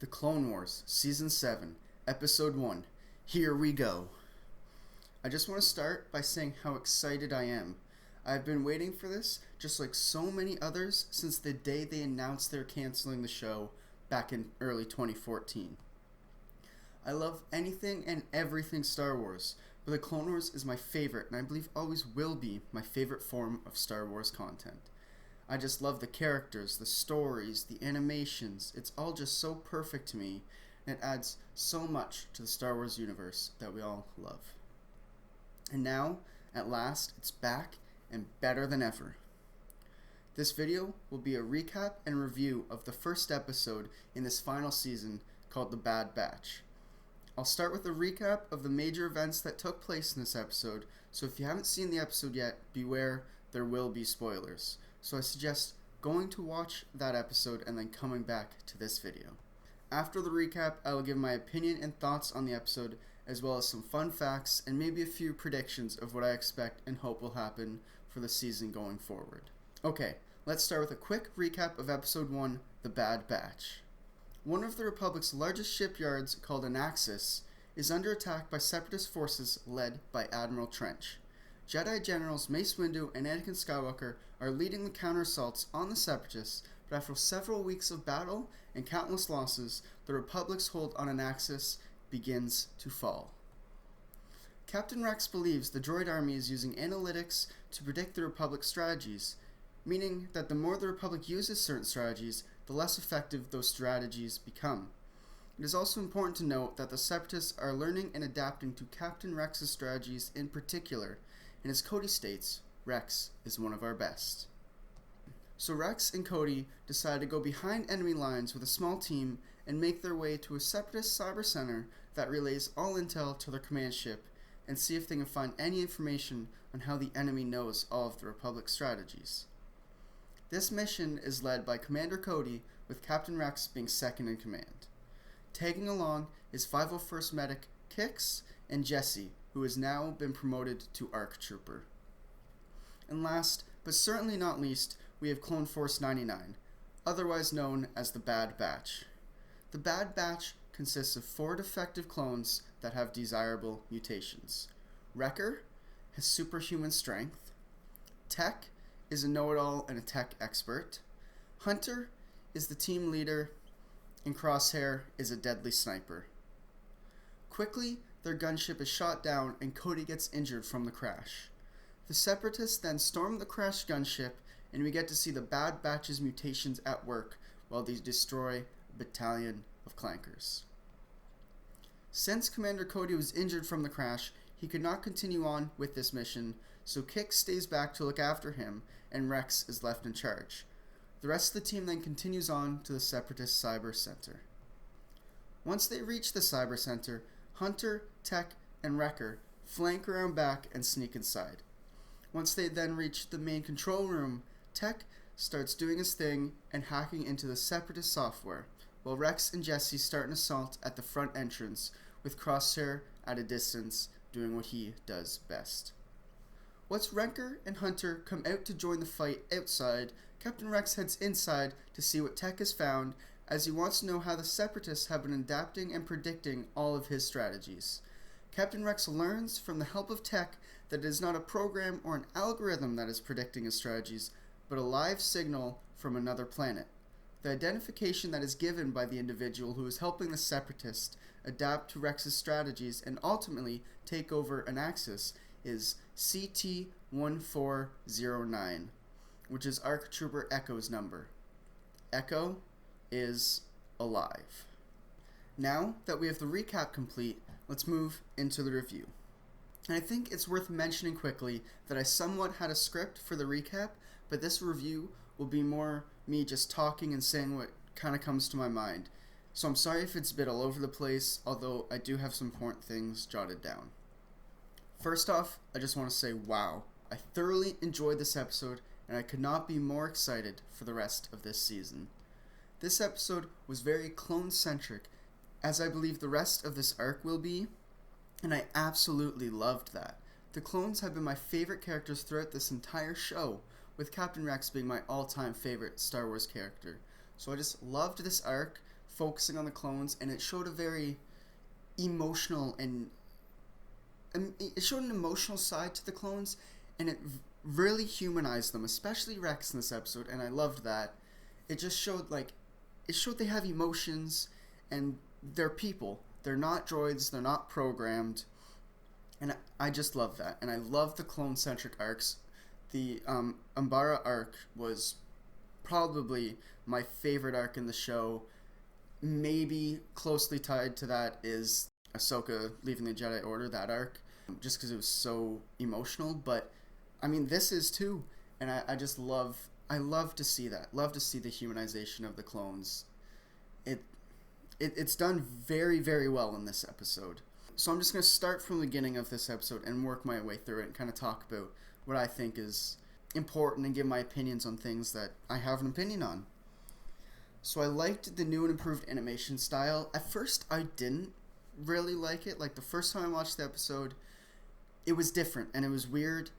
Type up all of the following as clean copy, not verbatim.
The Clone Wars, Season 7, Episode 1. Here we go. I just want to start by saying how excited I am. I've been waiting for this, just like so many others, since the day they announced they're canceling the show back in early 2014. I love anything and everything Star Wars, but The Clone Wars is my favorite, and I believe always will be my favorite form of Star Wars content. I just love the characters, the stories, the animations. It's all just so perfect to me, and it adds so much to the Star Wars universe that we all love. And now, at last, it's back and better than ever. This video will be a recap and review of the first episode in this final season called The Bad Batch. I'll start with a recap of the major events that took place in this episode, so if you haven't seen the episode yet, beware, there will be spoilers. So I suggest going to watch that episode and then coming back to this video. After the recap, I will give my opinion and thoughts on the episode, as well as some fun facts and maybe a few predictions of what I expect and hope will happen for the season going forward. Okay, let's start with a quick recap of Episode 1, The Bad Batch. One of the Republic's largest shipyards, called Anaxis, is under attack by Separatist forces led by Admiral Trench. Jedi Generals Mace Windu and Anakin Skywalker are leading the counter-assaults on the Separatists, but after several weeks of battle and countless losses, the Republic's hold on Anaxis begins to fall. Captain Rex believes the droid army is using analytics to predict the Republic's strategies, meaning that the more the Republic uses certain strategies, the less effective those strategies become. It is also important to note that the Separatists are learning and adapting to Captain Rex's strategies in particular, and as Cody states, Rex is one of our best. So Rex and Cody decide to go behind enemy lines with a small team and make their way to a Separatist cyber center that relays all intel to their command ship and see if they can find any information on how the enemy knows all of the Republic's strategies. This mission is led by Commander Cody, with Captain Rex being second in command. Tagging along is 501st Medic Kix and Jesse, who has now been promoted to ARC Trooper. And last, but certainly not least, we have Clone Force 99, otherwise known as the Bad Batch. The Bad Batch consists of 4 defective clones that have desirable mutations. Wrecker has superhuman strength. Tech is a know-it-all and a tech expert. Hunter is the team leader, and Crosshair is a deadly sniper. Quickly, their gunship is shot down and Cody gets injured from the crash. The Separatists then storm the crashed gunship, and we get to see the Bad Batch's mutations at work while they destroy a battalion of clankers. Since Commander Cody was injured from the crash, he could not continue on with this mission, so Kix stays back to look after him, and Rex is left in charge. The rest of the team then continues on to the Separatist Cyber Center. Once they reach the Cyber Center, Hunter, Tech, and Wrecker flank around back and sneak inside. Once they then reach the main control room, Tech starts doing his thing and hacking into the Separatist software, while Rex and Jesse start an assault at the front entrance, with Crosshair at a distance doing what he does best. Once Wrecker and Hunter come out to join the fight outside, Captain Rex heads inside to see what Tech has found, as he wants to know how the Separatists have been adapting and predicting all of his strategies. Captain Rex learns from the help of Tech that it is not a program or an algorithm that is predicting his strategies, but a live signal from another planet. The identification that is given by the individual who is helping the Separatists adapt to Rex's strategies and ultimately take over Anaxis is CT-1409, which is ARC Trooper Echo's number. Echo is alive. Now that we have the recap complete, let's move into the review. And I think it's worth mentioning quickly that I somewhat had a script for the recap, but this review will be more me just talking and saying what kind of comes to my mind. So I'm sorry if it's a bit all over the place, although I do have some important things jotted down. First off, I just want to say wow, I thoroughly enjoyed this episode, and I could not be more excited for the rest of this season. This episode was very clone-centric, as I believe the rest of this arc will be, and I absolutely loved that. The clones have been my favorite characters throughout this entire show, with Captain Rex being my all-time favorite Star Wars character. So I just loved this arc focusing on the clones, and it showed a very emotional and it showed an emotional side to the clones, and it really humanized them, especially Rex in this episode, and I loved that. It just showed they have emotions, and they're people. They're not droids. They're not programmed, and I just love that. And I love the clone-centric arcs. The Umbara arc was probably my favorite arc in the show. Maybe closely tied to that is Ahsoka leaving the Jedi Order, that arc, just because it was so emotional. But I mean, this is too, and I just love to see that. Love to see the humanization of the clones. It's done very, very well in this episode. So I'm just going to start from the beginning of this episode and work my way through it and kind of talk about what I think is important and give my opinions on things that I have an opinion on. So I liked the new and improved animation style. At first, I didn't really like it. Like, the first time I watched the episode, it was different and it was weird,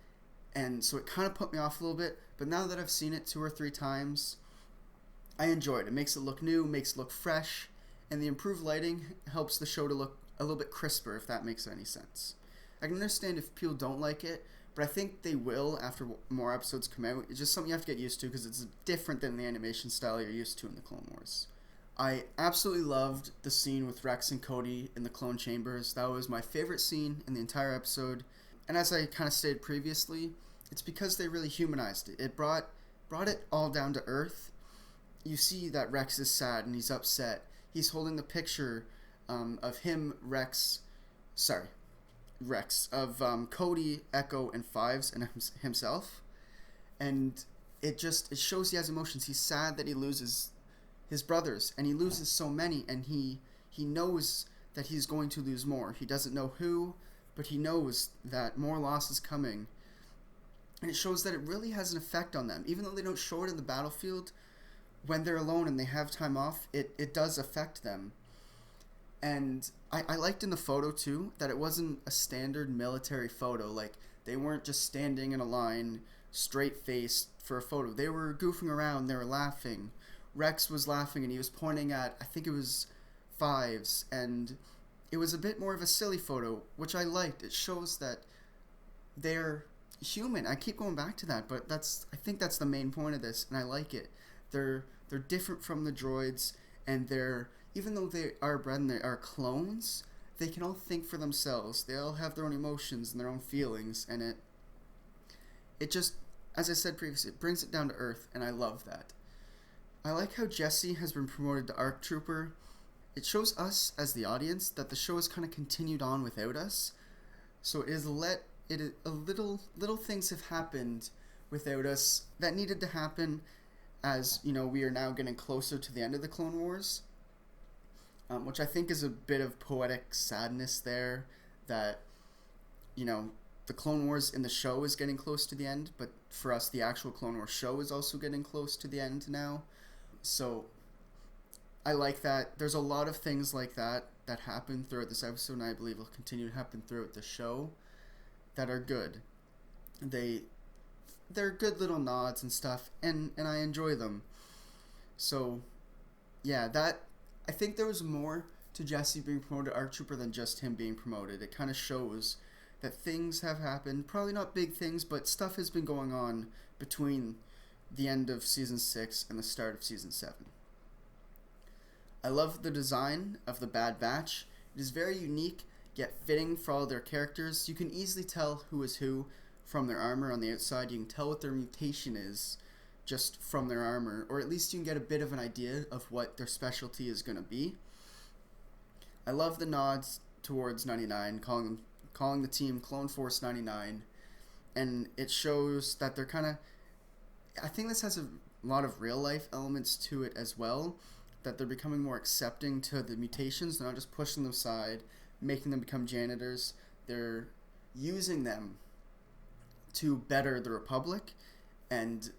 and so it kind of put me off a little bit. But now that I've seen it 2 or 3 times, I enjoy it. It makes it look new, makes it look fresh, and the improved lighting helps the show to look a little bit crisper, if that makes any sense. I can understand if people don't like it, but I think they will after more episodes come out. It's just something you have to get used to because it's different than the animation style you're used to in the Clone Wars. I absolutely loved the scene with Rex and Cody in the clone chambers. That was my favorite scene in the entire episode. And as I kind of stated previously, it's because they really humanized it. It brought it all down to earth. You see that Rex is sad and he's upset. He's holding the picture of him, Rex, of Cody, Echo, and Fives, and himself. And it shows he has emotions. He's sad that he loses his brothers, and he loses so many, and he knows that he's going to lose more. He doesn't know who, but he knows that more loss is coming. And it shows that it really has an effect on them. Even though they don't show it in the battlefield, when they're alone and they have time off, it does affect them. And I liked in the photo, too, that it wasn't a standard military photo. Like, they weren't just standing in a line, straight-faced for a photo. They were goofing around. They were laughing. Rex was laughing, and he was pointing at, I think it was Fives. And it was a bit more of a silly photo, which I liked. It shows that they're human. I keep going back to that, but I think that's the main point of this, and I like it. They're different from the droids, and even though they are bred and they are clones, they can all think for themselves. They all have their own emotions and their own feelings, and it just, as I said previously, it brings it down to earth, and I love that. I like how Jesse has been promoted to ARC Trooper. It shows us, as the audience, that the show has kind of continued on without us. So little things have happened without us that needed to happen, as, we are now getting closer to the end of the Clone Wars. Which I think is a bit of poetic sadness there, that, the Clone Wars in the show is getting close to the end, but for us, the actual Clone Wars show is also getting close to the end now. So I like that. There's a lot of things like that happen throughout this episode, and I believe will continue to happen throughout the show, that are good. They're good little nods and stuff, and I enjoy them. So, yeah, I think there was more to Jesse being promoted to ARC Trooper than just him being promoted. It kind of shows that things have happened. Probably not big things, but stuff has been going on between the end of Season 6 and the start of Season 7. I love the design of the Bad Batch. It is very unique, yet fitting for all their characters. You can easily tell who is who from their armor on the outside. You can tell what their mutation is just from their armor, or at least you can get a bit of an idea of what their specialty is going to be. I love the nods towards 99, calling the team Clone Force 99, and it shows that they're kind of, I think this has a lot of real life elements to it as well, that they're becoming more accepting to the mutations. They're not just pushing them aside, making them become janitors. They're using them to better the Republic, and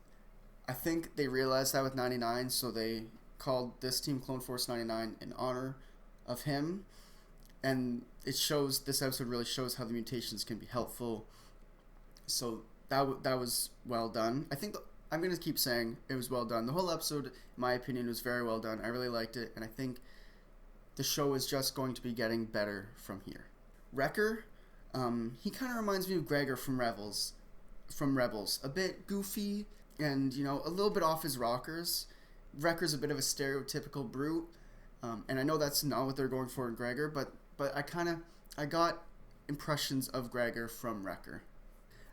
I think they realized that with 99, so they called this team Clone Force 99 in honor of him, and this episode really shows how the mutations can be helpful. So that was well done. I think I'm going to keep saying it was well done. The whole episode, in my opinion, was very well done. I really liked it, and I think the show is just going to be getting better from here. Wrecker, he kind of reminds me of Gregor from Rebels. A bit goofy and, a little bit off his rockers. Wrecker's a bit of a stereotypical brute, and I know that's not what they're going for in Gregor, but I got impressions of Gregor from Wrecker.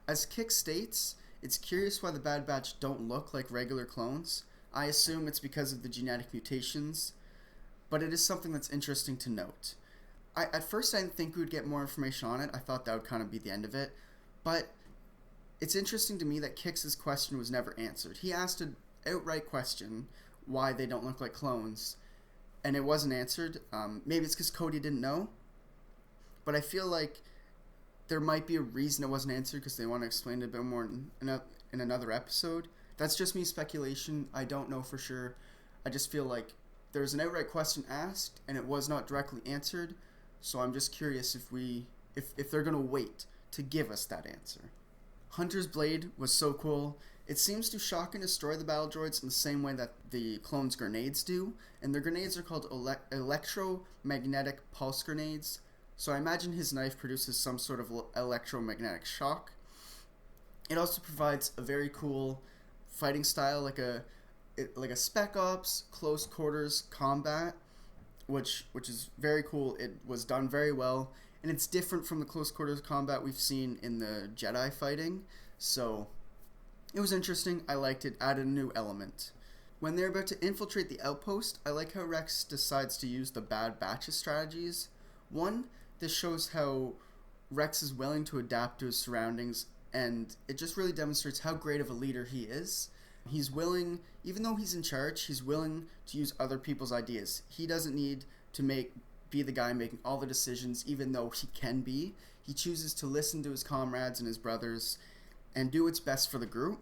As Kick states, it's curious why the Bad Batch don't look like regular clones. I assume it's because of the genetic mutations, but it is something that's interesting to note. At first I didn't think we would get more information on it. I thought that would kind of be the end of it, but it's interesting to me that Kix's question was never answered. He asked an outright question, why they don't look like clones, and it wasn't answered. Maybe it's because Cody didn't know, but I feel like there might be a reason it wasn't answered because they want to explain it a bit more in another episode. That's just me speculation. I don't know for sure. I just feel like there's an outright question asked and it was not directly answered, so I'm just curious if they're going to wait to give us that answer. Hunter's blade was so cool. It seems to shock and destroy the battle droids in the same way that the clones' grenades do, and their grenades are called electromagnetic pulse grenades, so I imagine his knife produces some sort of electromagnetic shock. It also provides a very cool fighting style, like a Spec Ops close quarters combat, which is very cool. It was done very well, and it's different from the close quarters combat we've seen in the Jedi fighting, so it was interesting. I liked it, added a new element. When they're about to infiltrate the outpost, I like how Rex decides to use the Bad Batch's strategies. One, this shows how Rex is willing to adapt to his surroundings, and it just really demonstrates how great of a leader he is. He's willing, even though he's in charge, he's willing to use other people's ideas. He doesn't need to be the guy making all the decisions, even though he can be. He chooses to listen to his comrades and his brothers and do what's best for the group.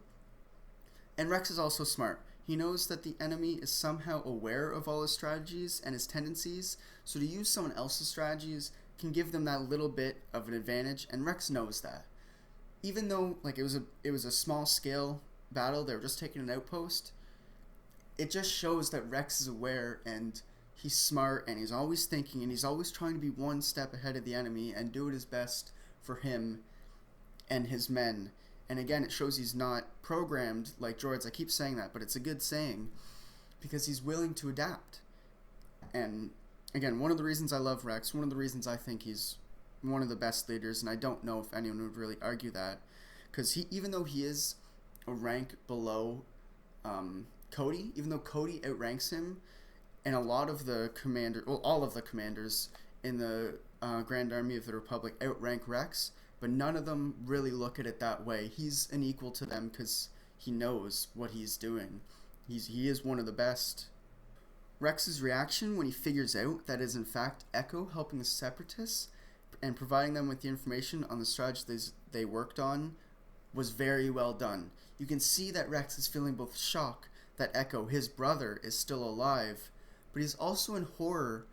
And Rex is also smart. He knows that the enemy is somehow aware of all his strategies and his tendencies, so to use someone else's strategies can give them that little bit of an advantage, and Rex knows that. Even though it was a small scale battle, they were just taking an outpost, it just shows that Rex is aware and he's smart and he's always thinking and he's always trying to be one step ahead of the enemy and do his best for him and his men. And again, it shows he's not programmed like droids. I keep saying that, but it's a good saying because he's willing to adapt. And again, one of the reasons I love Rex, one of the reasons I think he's one of the best leaders, and I don't know if anyone would really argue that, because even though he is a rank below Cody, even though Cody outranks him, and all of the commanders in the Grand Army of the Republic outrank Rex, but none of them really look at it that way. He's an equal to them because he knows what he's doing. He is one of the best. Rex's reaction when he figures out that is in fact Echo helping the Separatists and providing them with the information on the strategies they worked on was very well done. You can see that Rex is feeling both shock that Echo, his brother, is still alive, but he's also in horror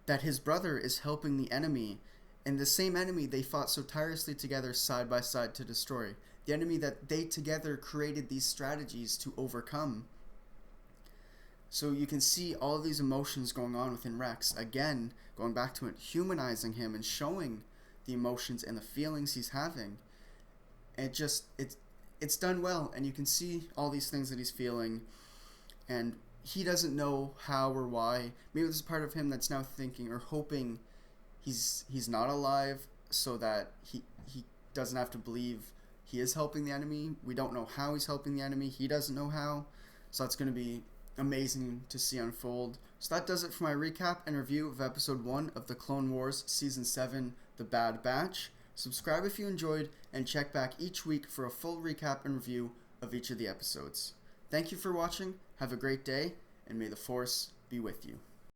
that his brother is helping the enemy, and the same enemy they fought so tirelessly together side by side to destroy. The enemy that they together created these strategies to overcome. So you can see all of these emotions going on within Rex. Again, going back to it, humanizing him and showing the emotions and the feelings he's having. And it's done well, and you can see all these things that he's feeling, and he doesn't know how or why. Maybe there's a part of him that's now thinking or hoping he's not alive so that he doesn't have to believe he is helping the enemy. We don't know how he's helping the enemy. He doesn't know how. So that's going to be amazing to see unfold. So that does it for my recap and review of episode 1 of the Clone Wars Season 7, The Bad Batch. Subscribe if you enjoyed, and check back each week for a full recap and review of each of the episodes. Thank you for watching, have a great day, and may the Force be with you.